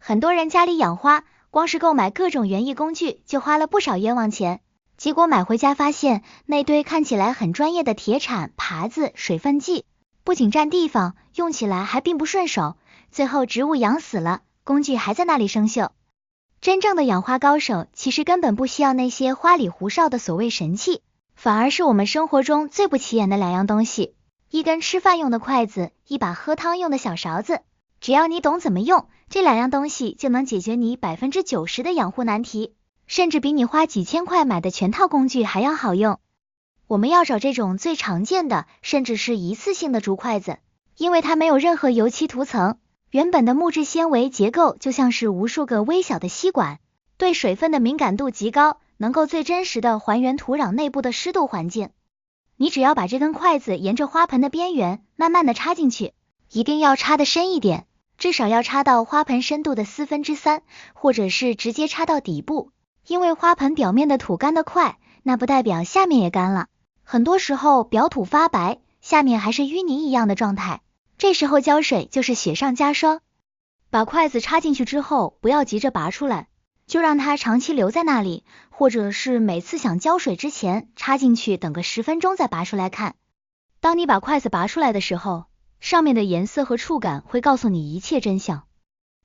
很多人家里养花，光是购买各种园艺工具就花了不少冤枉钱，结果买回家发现那堆看起来很专业的铁铲、耙子、水分计，不仅占地方，用起来还并不顺手，最后植物养死了，工具还在那里生锈。真正的养花高手其实根本不需要那些花里胡哨的所谓神器，反而是我们生活中最不起眼的两样东西，一根吃饭用的筷子，一把喝汤用的小勺子。只要你懂怎么用，这两样东西就能解决你90%的养护难题，甚至比你花几千块买的全套工具还要好用。我们要找这种最常见的，甚至是一次性的竹筷子，因为它没有任何油漆涂层，原本的木质纤维结构就像是无数个微小的吸管，对水分的敏感度极高，能够最真实的还原土壤内部的湿度环境。你只要把这根筷子沿着花盆的边缘慢慢的插进去，一定要插得深一点，至少要插到花盆深度的3/4，或者是直接插到底部，因为花盆表面的土干得快，那不代表下面也干了，很多时候表土发白，下面还是淤泥一样的状态，这时候浇水就是雪上加霜。把筷子插进去之后，不要急着拔出来，就让它长期留在那里，或者是每次想浇水之前插进去，等个10分钟再拔出来看。当你把筷子拔出来的时候，上面的颜色和触感会告诉你一切真相。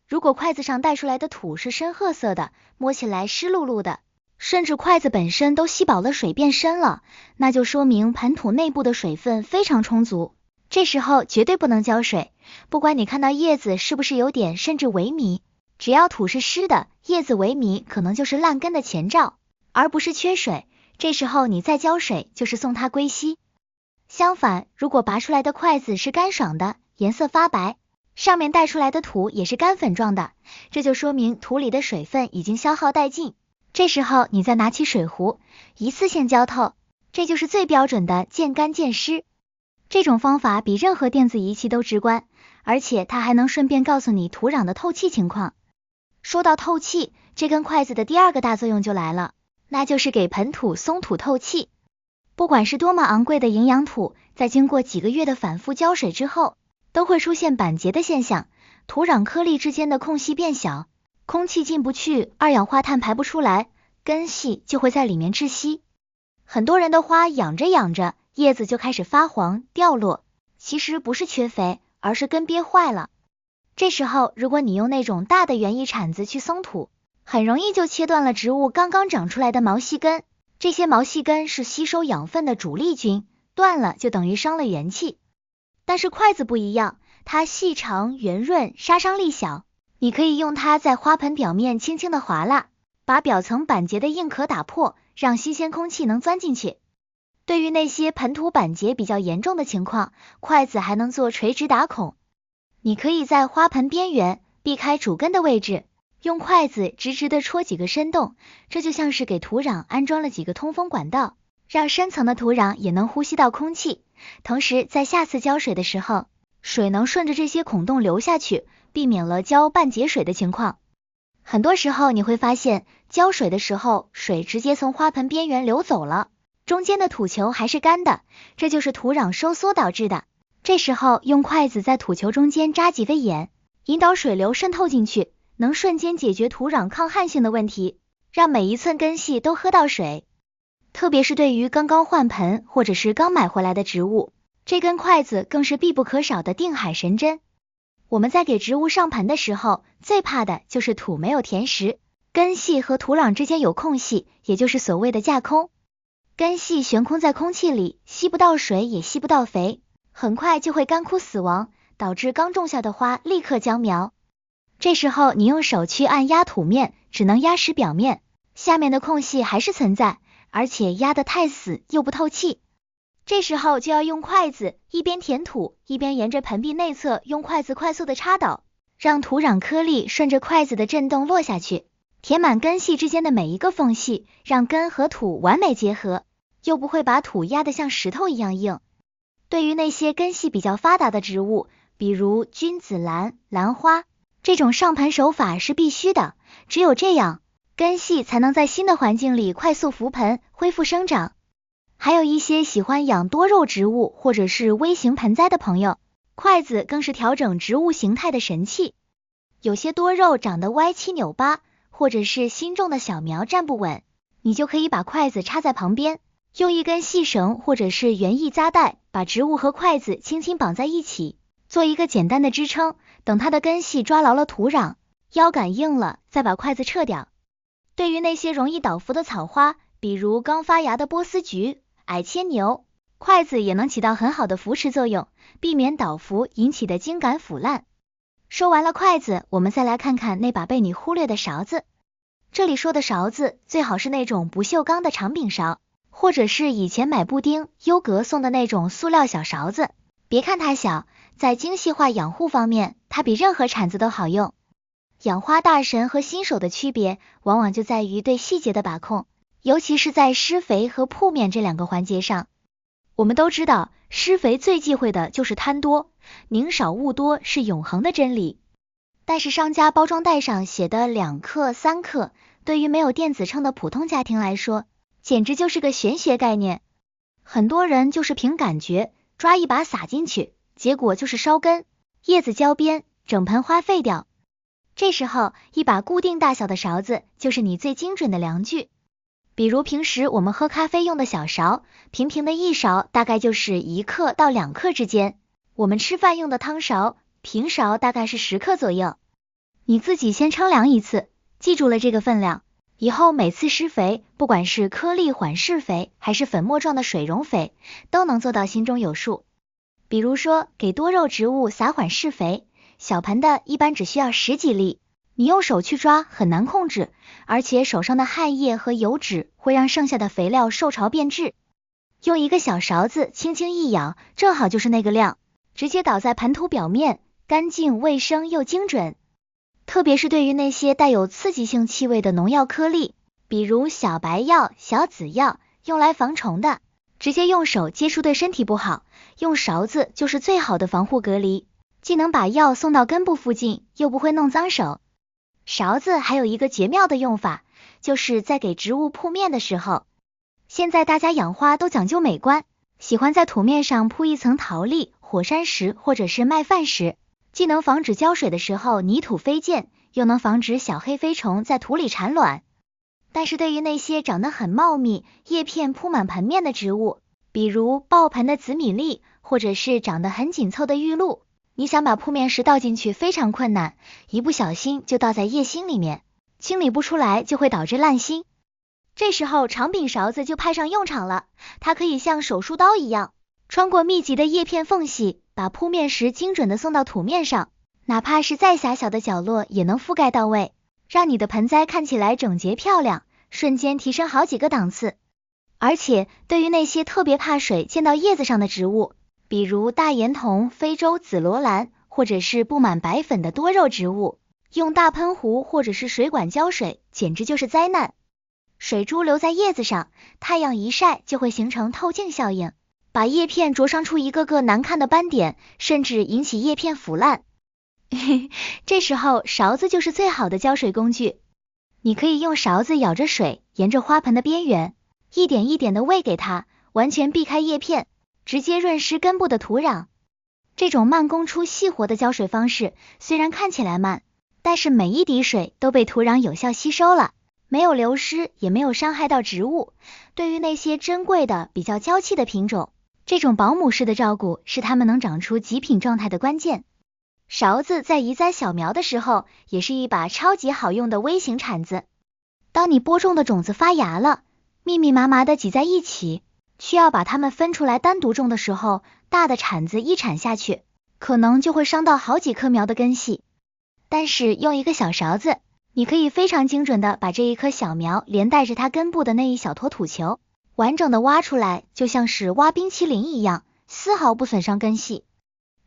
如果筷子上带出来的土是深褐色的，摸起来湿漉漉的，甚至筷子本身都吸饱了水变深了，那就说明盆土内部的水分非常充足，这时候绝对不能浇水，不管你看到叶子是不是有点甚至萎靡，只要土是湿的，叶子萎靡可能就是烂根的前兆，而不是缺水，这时候你再浇水就是送它归西。相反，如果拔出来的筷子是干爽的，颜色发白，上面带出来的土也是干粉状的，这就说明土里的水分已经消耗殆尽，这时候你再拿起水壶，一次性浇透，这就是最标准的见干见湿。这种方法比任何电子仪器都直观，而且它还能顺便告诉你土壤的透气情况。说到透气，这根筷子的第二个大作用就来了，那就是给盆土松土透气。不管是多么昂贵的营养土，在经过几个月的反复浇水之后，都会出现板结的现象，土壤颗粒之间的空隙变小，空气进不去，二氧化碳排不出来，根系就会在里面窒息。很多人的花养着养着，叶子就开始发黄掉落，其实不是缺肥，而是根憋坏了。这时候如果你用那种大的园艺铲子去松土，很容易就切断了植物刚刚长出来的毛细根，这些毛细根是吸收养分的主力军，断了就等于伤了元气。但是筷子不一样，它细长圆润，杀伤力小，你可以用它在花盆表面轻轻的划拉，把表层板结的硬壳打破，让新鲜空气能钻进去。对于那些盆土板结比较严重的情况，筷子还能做垂直打孔。你可以在花盆边缘避开主根的位置，用筷子直直的戳几个深洞，这就像是给土壤安装了几个通风管道，让深层的土壤也能呼吸到空气，同时在下次浇水的时候，水能顺着这些孔洞流下去，避免了浇半截水的情况。很多时候你会发现，浇水的时候水直接从花盆边缘流走了，中间的土球还是干的，这就是土壤收缩导致的。这时候用筷子在土球中间扎几个眼，引导水流渗透进去，能瞬间解决土壤抗旱性的问题，让每一寸根系都喝到水。特别是对于刚刚换盆或者是刚买回来的植物，这根筷子更是必不可少的定海神针。我们在给植物上盆的时候，最怕的就是土没有填实，根系和土壤之间有空隙，也就是所谓的架空。根系悬空在空气里，吸不到水也吸不到肥，很快就会干枯死亡，导致刚种下的花立刻僵苗。这时候你用手去按压土面，只能压实表面，下面的空隙还是存在，而且压得太死又不透气。这时候就要用筷子一边填土，一边沿着盆壁内侧用筷子快速的插倒，让土壤颗粒顺着筷子的震动落下去，填满根系之间的每一个缝隙，让根和土完美结合，又不会把土压得像石头一样硬。对于那些根系比较发达的植物，比如君子兰、兰花，这种上盆手法是必须的，只有这样，根系才能在新的环境里快速浮盆，恢复生长。还有一些喜欢养多肉植物或者是微型盆栽的朋友，筷子更是调整植物形态的神器。有些多肉长得歪七扭八，或者是新种的小苗站不稳，你就可以把筷子插在旁边，用一根细绳或者是园艺扎带把植物和筷子轻轻绑在一起，做一个简单的支撑，等它的根系抓牢了土壤，腰杆硬了，再把筷子撤掉。对于那些容易倒伏的草花，比如刚发芽的波斯菊、矮牵牛，筷子也能起到很好的扶持作用，避免倒伏引起的茎秆腐烂。说完了筷子，我们再来看看那把被你忽略的勺子。这里说的勺子最好是那种不锈钢的长柄勺，或者是以前买布丁、优格送的那种塑料小勺子。别看它小，在精细化养护方面，它比任何铲子都好用。养花大神和新手的区别，往往就在于对细节的把控，尤其是在施肥和铺面这2个环节上。我们都知道，施肥最忌讳的就是贪多，宁少勿多是永恒的真理。但是商家包装袋上写的2克、3克，对于没有电子秤的普通家庭来说，简直就是个玄学概念。很多人就是凭感觉，抓一把撒进去，结果就是烧根，叶子焦边，整盆花废掉。这时候，一把固定大小的勺子就是你最精准的量具。比如平时我们喝咖啡用的小勺，平平的一勺大概就是1克到2克之间。我们吃饭用的汤勺，平勺大概是10克左右。你自己先称量一次，记住了这个分量，以后每次施肥，不管是颗粒缓释肥还是粉末状的水溶肥，都能做到心中有数。比如说给多肉植物撒缓释肥，小盆的一般只需要10几粒，你用手去抓很难控制，而且手上的汗液和油脂会让剩下的肥料受潮变质。用一个小勺子轻轻一舀，正好就是那个量，直接倒在盆土表面，干净卫生又精准。特别是对于那些带有刺激性气味的农药颗粒，比如小白药、小紫药，用来防虫的，直接用手接触对身体不好，用勺子就是最好的防护隔离，既能把药送到根部附近，又不会弄脏手。勺子还有一个绝妙的用法，就是在给植物铺面的时候。现在大家养花都讲究美观，喜欢在土面上铺一层陶粒、火山石或者是麦饭石，既能防止浇水的时候泥土飞溅，又能防止小黑飞虫在土里产卵。但是对于那些长得很茂密、叶片铺满盆面的植物，比如爆盆的紫米粒，或者是长得很紧凑的玉露，你想把铺面石倒进去非常困难，一不小心就倒在叶心里面，清理不出来就会导致烂心。这时候长柄勺子就派上用场了，它可以像手术刀一样，穿过密集的叶片缝隙，把铺面石精准的送到土面上，哪怕是再狭小的角落也能覆盖到位，让你的盆栽看起来整洁漂亮，瞬间提升好几个档次。而且对于那些特别怕水溅到叶子上的植物，比如大岩桐、非洲紫罗兰，或者是布满白粉的多肉植物，用大喷壶或者是水管浇水简直就是灾难。水珠留在叶子上，太阳一晒就会形成透镜效应，把叶片灼伤出一个个难看的斑点，甚至引起叶片腐烂。这时候勺子就是最好的浇水工具，你可以用勺子舀着水，沿着花盆的边缘，一点一点的喂给它，完全避开叶片，直接润湿根部的土壤。这种慢工出细活的浇水方式，虽然看起来慢，但是每一滴水都被土壤有效吸收了，没有流失，也没有伤害到植物。对于那些珍贵的、比较娇气的品种，这种保姆式的照顾是它们能长出极品状态的关键。勺子在移栽小苗的时候，也是一把超级好用的微型铲子。当你播种的种子发芽了，密密麻麻的挤在一起，需要把它们分出来单独种的时候，大的铲子一铲下去，可能就会伤到好几棵苗的根系。但是用一个小勺子，你可以非常精准的把这一棵小苗连带着它根部的那一小坨土球，完整的挖出来，就像是挖冰淇淋一样，丝毫不损伤根系。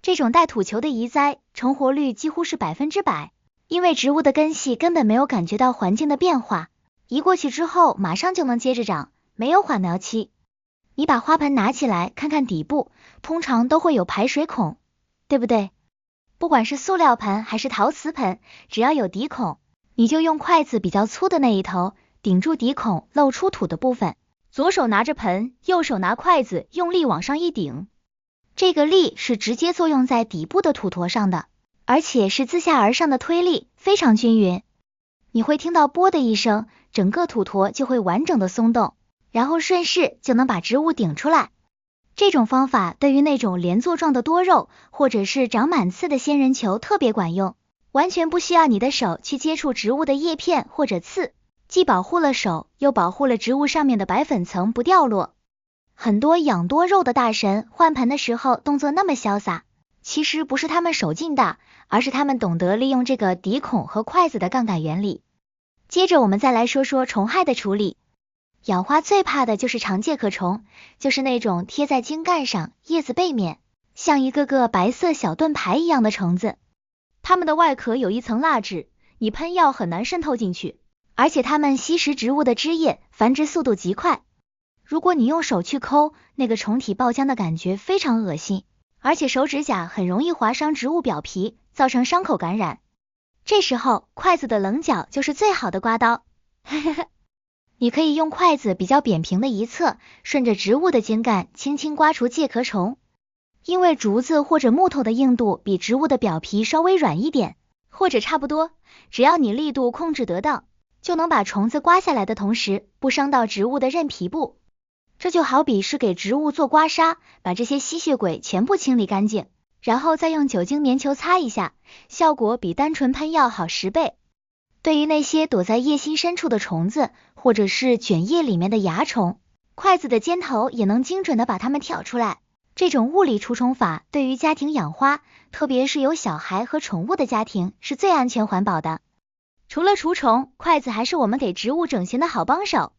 这种带土球的移栽，成活率几乎是100%，因为植物的根系根本没有感觉到环境的变化，移过去之后马上就能接着长，没有缓苗期。你把花盆拿起来看看底部，通常都会有排水孔，对不对？不管是塑料盆还是陶瓷盆，只要有底孔，你就用筷子比较粗的那一头顶住底孔露出土的部分，左手拿着盆，右手拿筷子，用力往上一顶。这个力是直接作用在底部的土坨上的，而且是自下而上的推力，非常均匀。你会听到啵的一声，整个土坨就会完整的松动，然后顺势就能把植物顶出来。这种方法对于那种连座状的多肉，或者是长满刺的仙人球特别管用，完全不需要你的手去接触植物的叶片或者刺，既保护了手，又保护了植物上面的白粉层不掉落。很多养多肉的大神换盆的时候动作那么潇洒，其实不是他们手劲大，而是他们懂得利用这个底孔和筷子的杠杆原理。接着我们再来说说虫害的处理。养花最怕的就是长介壳虫，就是那种贴在茎干上、叶子背面，像一个个白色小盾牌一样的虫子。它们的外壳有一层蜡质，你喷药很难渗透进去，而且它们吸食植物的汁液，繁殖速度极快。如果你用手去抠，那个虫体爆浆的感觉非常恶心，而且手指甲很容易划伤植物表皮，造成伤口感染。这时候筷子的棱角就是最好的刮刀。你可以用筷子比较扁平的一侧，顺着植物的茎干轻轻刮除介壳虫。因为竹子或者木头的硬度比植物的表皮稍微软一点，或者差不多，只要你力度控制得当，就能把虫子刮下来的同时，不伤到植物的韧皮部。这就好比是给植物做刮痧，把这些吸血鬼全部清理干净，然后再用酒精棉球擦一下，效果比单纯喷药好10倍。对于那些躲在叶心深处的虫子，或者是卷叶里面的蚜虫，筷子的尖头也能精准的把它们挑出来。这种物理除虫法对于家庭养花，特别是有小孩和宠物的家庭是最安全环保的。除了除虫，筷子还是我们给植物整形的好帮手。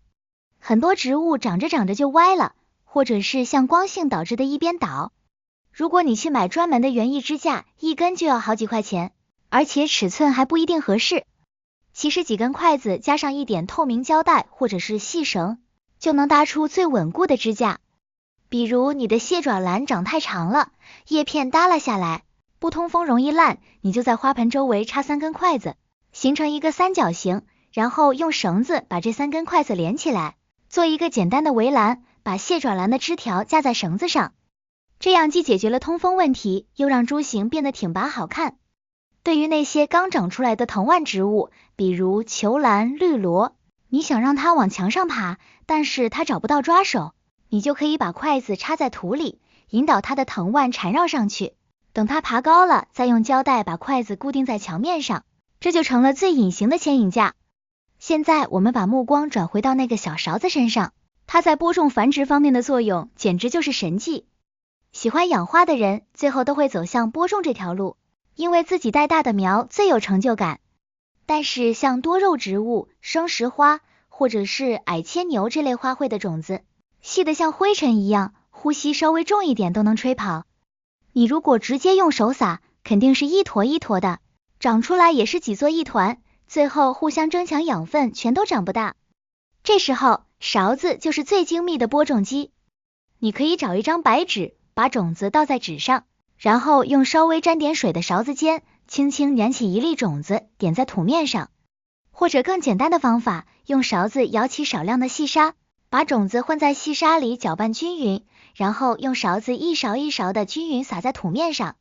很多植物长着长着就歪了，或者是像光性导致的一边倒。如果你去买专门的园艺支架，一根就要好几块钱，而且尺寸还不一定合适。其实几根筷子加上一点透明胶带或者是细绳，就能搭出最稳固的支架。比如你的蟹爪兰长太长了，叶片耷拉下来，不通风容易烂，你就在花盆周围插3根筷子，形成一个三角形，然后用绳子把这3根筷子连起来，做一个简单的围栏，把蟹爪兰的枝条架在绳子上。这样既解决了通风问题，又让株形变得挺拔好看。对于那些刚长出来的藤蔓植物，比如球兰、绿萝，你想让它往墙上爬，但是它找不到抓手，你就可以把筷子插在土里，引导它的藤蔓缠绕上去，等它爬高了，再用胶带把筷子固定在墙面上，这就成了最隐形的牵引架。现在我们把目光转回到那个小勺子身上，它在播种繁殖方面的作用简直就是神迹。喜欢养花的人最后都会走向播种这条路，因为自己带大的苗最有成就感。但是像多肉植物、生石花或者是矮牵牛这类花卉的种子，细得像灰尘一样，呼吸稍微重一点都能吹跑。你如果直接用手撒，肯定是一坨一坨的，长出来也是挤作一团，最后互相争抢养分，全都长不大。这时候勺子就是最精密的播种机。你可以找一张白纸，把种子倒在纸上，然后用稍微沾点水的勺子尖轻轻捻起一粒种子，点在土面上。或者更简单的方法，用勺子舀起少量的细沙，把种子混在细沙里搅拌均匀，然后用勺子一勺一勺的均匀撒在土面上。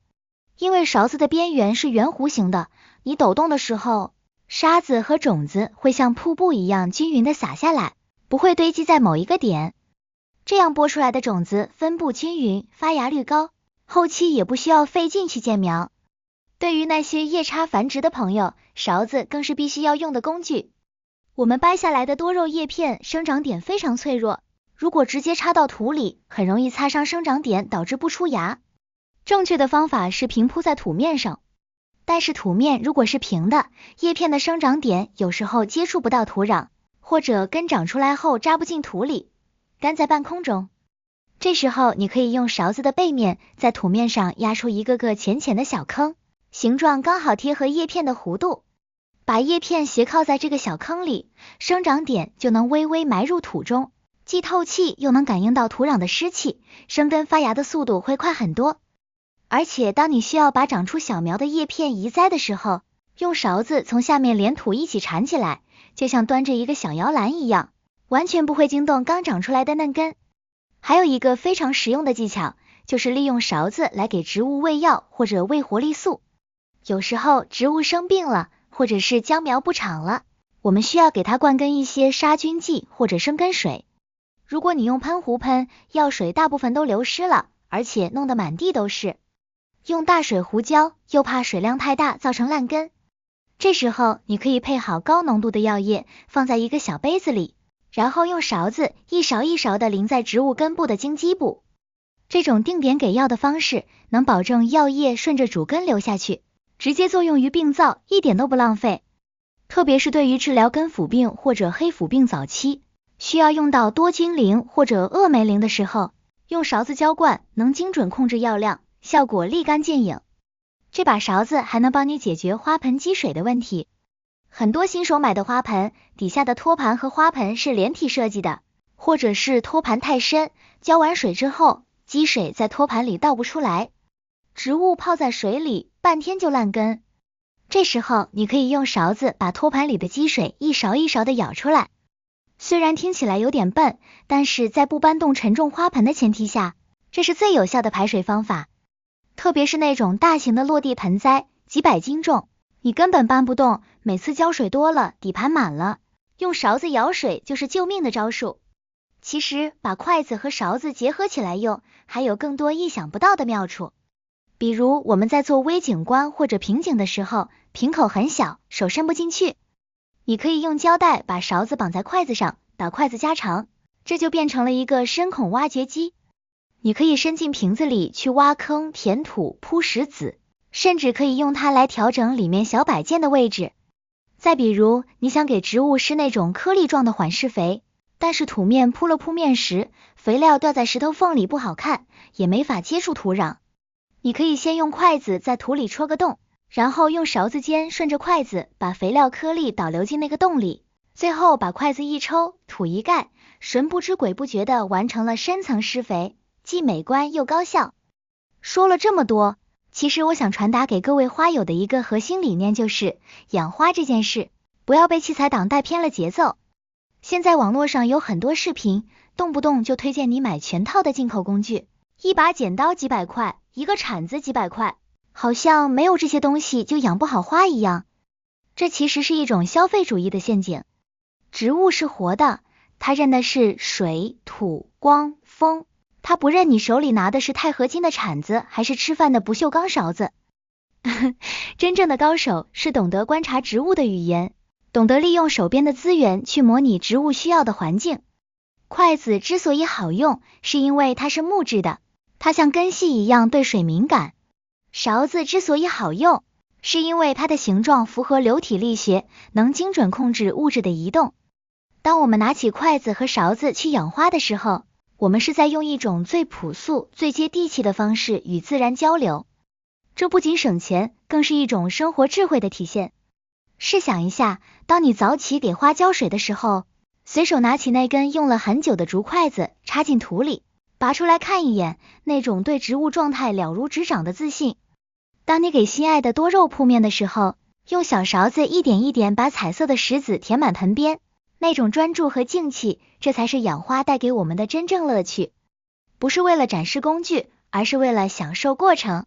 因为勺子的边缘是圆弧形的，你抖动的时候，沙子和种子会像瀑布一样均匀的洒下来，不会堆积在某一个点。这样播出来的种子分布均匀，发芽率高，后期也不需要费劲去建苗。对于那些夜叉繁殖的朋友，勺子更是必须要用的工具。我们掰下来的多肉叶片生长点非常脆弱，如果直接插到土里，很容易擦伤生长点，导致不出芽。正确的方法是平铺在土面上，但是土面如果是平的，叶片的生长点有时候接触不到土壤，或者根长出来后扎不进土里，干在半空中。这时候你可以用勺子的背面在土面上压出一个个浅浅的小坑，形状刚好贴合叶片的弧度，把叶片斜靠在这个小坑里，生长点就能微微埋入土中，既透气又能感应到土壤的湿气，生根发芽的速度会快很多。而且当你需要把长出小苗的叶片移栽的时候，用勺子从下面连土一起缠起来，就像端着一个小摇篮一样，完全不会惊动刚长出来的嫩根。还有一个非常实用的技巧，就是利用勺子来给植物喂药或者喂活力素。有时候植物生病了，或者是姜苗不长了，我们需要给它灌根一些杀菌剂或者生根水。如果你用喷壶喷，药水大部分都流失了，而且弄得满地都是。用大水壶浇，又怕水量太大造成烂根。这时候你可以配好高浓度的药液，放在一个小杯子里，然后用勺子一勺一勺的淋在植物根部的茎基部。这种定点给药的方式，能保证药液顺着主根流下去，直接作用于病灶，一点都不浪费。特别是对于治疗根腐病或者黑腐病早期，需要用到多菌灵或者恶霉灵的时候，用勺子浇灌能精准控制药量，效果立竿见影。这把勺子还能帮你解决花盆积水的问题。很多新手买的花盆底下的托盘和花盆是连体设计的，或者是托盘太深，浇完水之后积水在托盘里倒不出来，植物泡在水里半天就烂根。这时候你可以用勺子把托盘里的积水一勺一勺的舀出来。虽然听起来有点笨，但是在不搬动沉重花盆的前提下，这是最有效的排水方法。特别是那种大型的落地盆栽，几百斤重，你根本搬不动，每次浇水多了，底盘满了，用勺子舀水就是救命的招数。其实把筷子和勺子结合起来用，还有更多意想不到的妙处。比如我们在做微景观或者瓶颈的时候，瓶口很小，手伸不进去，你可以用胶带把勺子绑在筷子上，把筷子加长，这就变成了一个深孔挖掘机。你可以伸进瓶子里去挖坑、填土、铺石子，甚至可以用它来调整里面小摆件的位置。再比如，你想给植物施那种颗粒状的缓释肥，但是土面铺了铺面石，肥料掉在石头缝里不好看，也没法接触土壤。你可以先用筷子在土里戳个洞，然后用勺子尖顺着筷子把肥料颗粒导流进那个洞里，最后把筷子一抽，土一盖，神不知鬼不觉地完成了深层施肥，既美观又高效。说了这么多，其实我想传达给各位花友的一个核心理念就是，养花这件事，不要被器材党带偏了节奏。现在网络上有很多视频，动不动就推荐你买全套的进口工具，一把剪刀几百块，一个铲子几百块，好像没有这些东西就养不好花一样。这其实是一种消费主义的陷阱。植物是活的，它认的是水、土、光、风，它不认你手里拿的是钛合金的铲子，还是吃饭的不锈钢勺子。真正的高手是懂得观察植物的语言，懂得利用手边的资源去模拟植物需要的环境。筷子之所以好用，是因为它是木质的，它像根系一样对水敏感。勺子之所以好用，是因为它的形状符合流体力学，能精准控制物质的移动。当我们拿起筷子和勺子去养花的时候，我们是在用一种最朴素、最接地气的方式与自然交流。这不仅省钱，更是一种生活智慧的体现。试想一下，当你早起给花浇水的时候，随手拿起那根用了很久的竹筷子，插进土里，拔出来看一眼，那种对植物状态了如指掌的自信。当你给心爱的多肉铺面的时候，用小勺子一点一点把彩色的石子填满盆边，那种专注和静气，这才是养花带给我们的真正乐趣。不是为了展示工具，而是为了享受过程。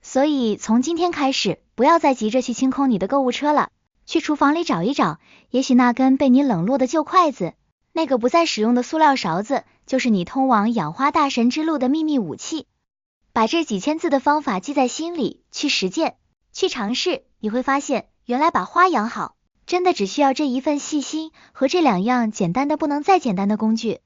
所以从今天开始，不要再急着去清空你的购物车了，去厨房里找一找，也许那根被你冷落的旧筷子，那个不再使用的塑料勺子，就是你通往养花大神之路的秘密武器。把这几千字的方法记在心里，去实践，去尝试，你会发现，原来把花养好，真的只需要这一份细心和这两样简单的不能再简单的工具。